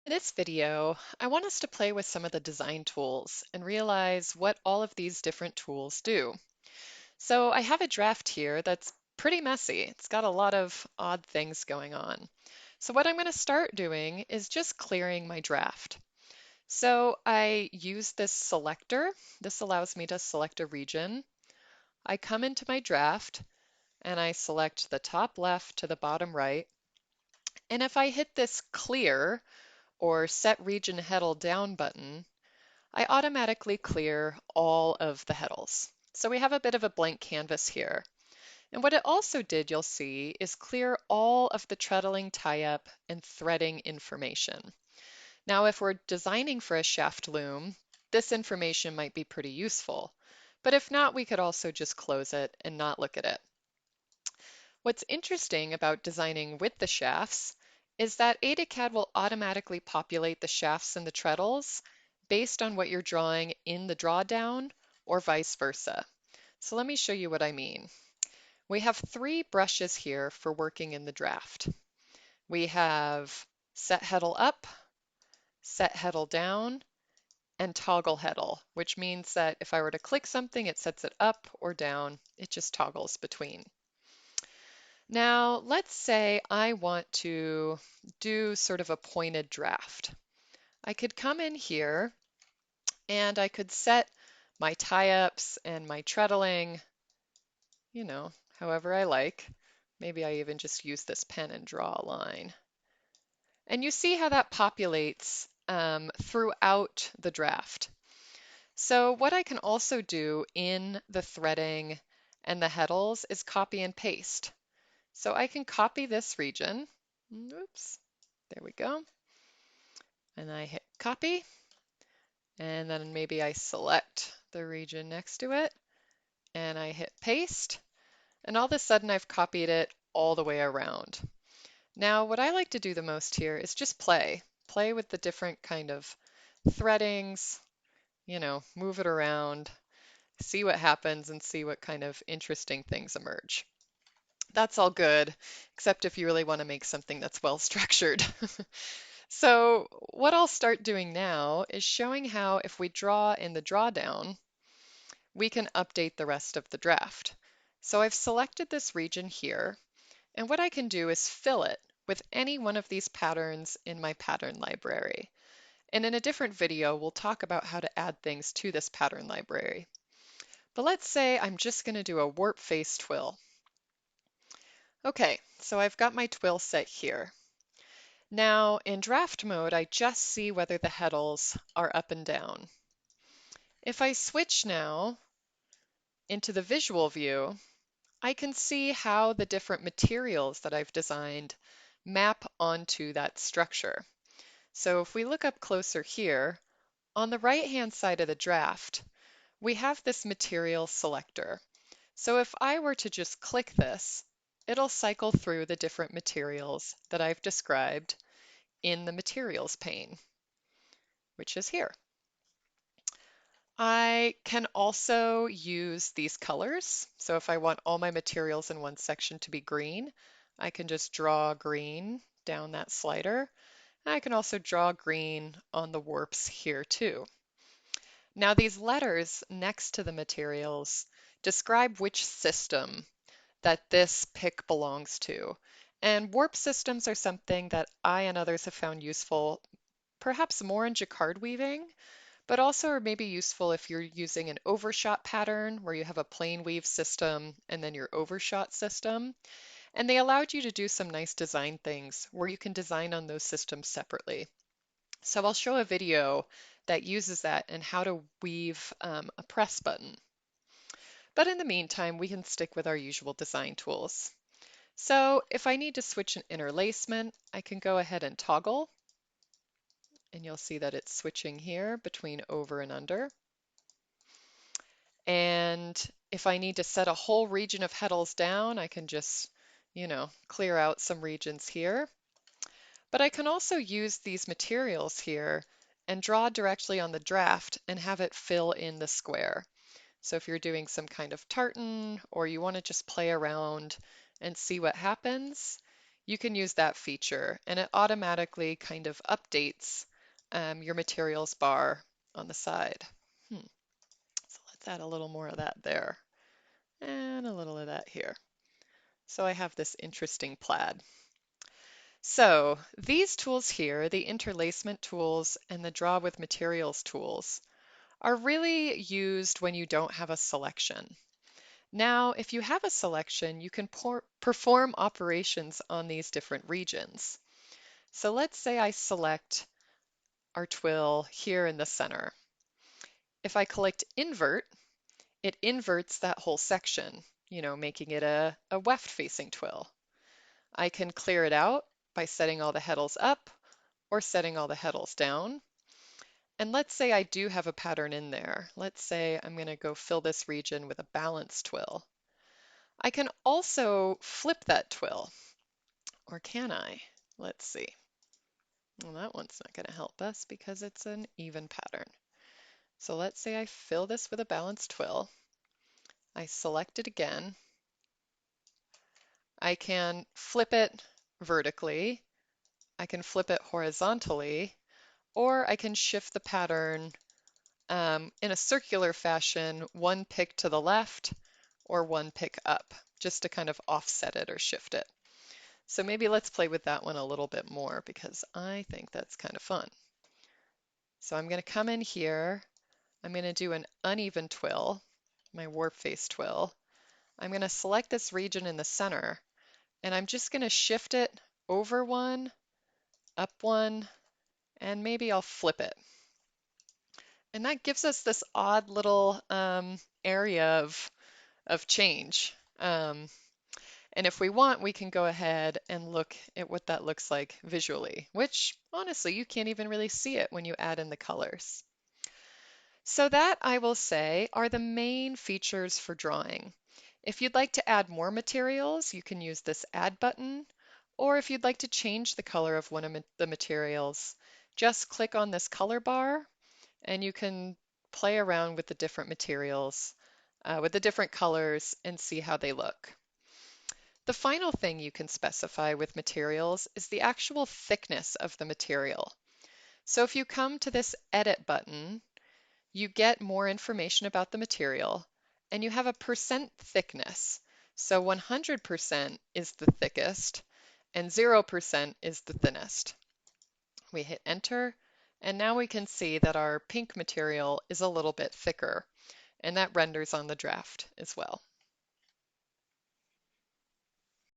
In this video, I want us to play with some of the design tools and realize what all of these different tools do. So I have a draft here that's pretty messy. It's got a lot of odd things going on. So what I'm going to start doing is just clearing my draft. So I use this selector. This allows me to select a region. I come into my draft and I select the top left to the bottom right. And if I hit this clear or set region headle down button, I automatically clear all of the headles. So we have a bit of a blank canvas here. And what it also did, you'll see, is clear all of the treadling tie-up and threading information. Now, if we're designing for a shaft loom, this information might be pretty useful. But if not, we could also just close it and not look at it. What's interesting about designing with the shafts is that AutoCAD will automatically populate the shafts and the treadles based on what you're drawing in the drawdown or vice versa. So let me show you what I mean. We have three brushes here for working in the draft. We have set heddle up, set heddle down, and toggle heddle, which means that if I were to click something, it sets it up or down. It just toggles between. Now, let's say I want to do sort of a pointed draft. I could come in here and I could set my tie-ups and my treadling, however I like. Maybe I even just use this pen and draw a line. And you see how that populates throughout the draft. So what I can also do in the threading and the heddles is copy and paste. So I can copy this region. Oops, there we go. And I hit copy. And then maybe I select the region next to it. And I hit paste. And all of a sudden I've copied it all the way around. Now what I like to do the most here is just play. Play with the different kind of threadings, move it around, see what happens and see what kind of interesting things emerge. That's all good, except if you really want to make something that's well structured. So what I'll start doing now is showing how if we draw in the drawdown, we can update the rest of the draft. So I've selected this region here, and what I can do is fill it with any one of these patterns in my pattern library. And in a different video, we'll talk about how to add things to this pattern library. But let's say I'm just going to do a warp face twill. Okay, so I've got my twill set here. Now in draft mode, I just see whether the heddles are up and down. If I switch now into the visual view, I can see how the different materials that I've designed map onto that structure. So if we look up closer here, on the right-hand side of the draft, we have this material selector. So if I were to just click this, it'll cycle through the different materials that I've described in the materials pane, which is here. I can also use these colors. So if I want all my materials in one section to be green, I can just draw green down that slider. And I can also draw green on the warps here too. Now these letters next to the materials describe which system that this pick belongs to. And warp systems are something that I and others have found useful, perhaps more in jacquard weaving, but also are maybe useful if you're using an overshot pattern where you have a plane weave system and then your overshot system. And they allowed you to do some nice design things where you can design on those systems separately. So I'll show a video that uses that and how to weave a press button. But in the meantime, we can stick with our usual design tools. So if I need to switch an interlacement, I can go ahead and toggle. And you'll see that it's switching here between over and under. And if I need to set a whole region of heddles down, I can just, clear out some regions here. But I can also use these materials here and draw directly on the draft and have it fill in the square. So if you're doing some kind of tartan or you want to just play around and see what happens, you can use that feature and it automatically kind of updates your materials bar on the side. So let's add a little more of that there and a little of that here. So I have this interesting plaid. So these tools here, the interlacement tools and the draw with materials tools, are really used when you don't have a selection. Now, if you have a selection, you can perform operations on these different regions. So let's say I select our twill here in the center. If I click invert, it inverts that whole section, making it a weft-facing twill. I can clear it out by setting all the heddles up or setting all the heddles down. And let's say I do have a pattern in there. Let's say I'm going to go fill this region with a balance twill. I can also flip that twill, or can I? Let's see. Well, that one's not going to help us because it's an even pattern. So let's say I fill this with a balanced twill. I select it again. I can flip it vertically. I can flip it horizontally, or I can shift the pattern in a circular fashion, one pick to the left or one pick up, just to kind of offset it or shift it. So maybe let's play with that one a little bit more because I think that's kind of fun. So I'm going to come in here. I'm going to do an uneven twill, my warp face twill. I'm going to select this region in the center, and I'm just going to shift it over one, up one, and maybe I'll flip it. And that gives us this odd little area of change. And if we want, we can go ahead and look at what that looks like visually, which honestly, you can't even really see it when you add in the colors. So that, I will say, are the main features for drawing. If you'd like to add more materials, you can use this Add button, or if you'd like to change the color of one of the materials, just click on this color bar and you can play around with the different materials, with the different colors and see how they look. The final thing you can specify with materials is the actual thickness of the material. So if you come to this Edit button, you get more information about the material and you have a percent thickness. So 100% is the thickest and 0% is the thinnest. We hit enter and now we can see that our pink material is a little bit thicker and that renders on the draft as well.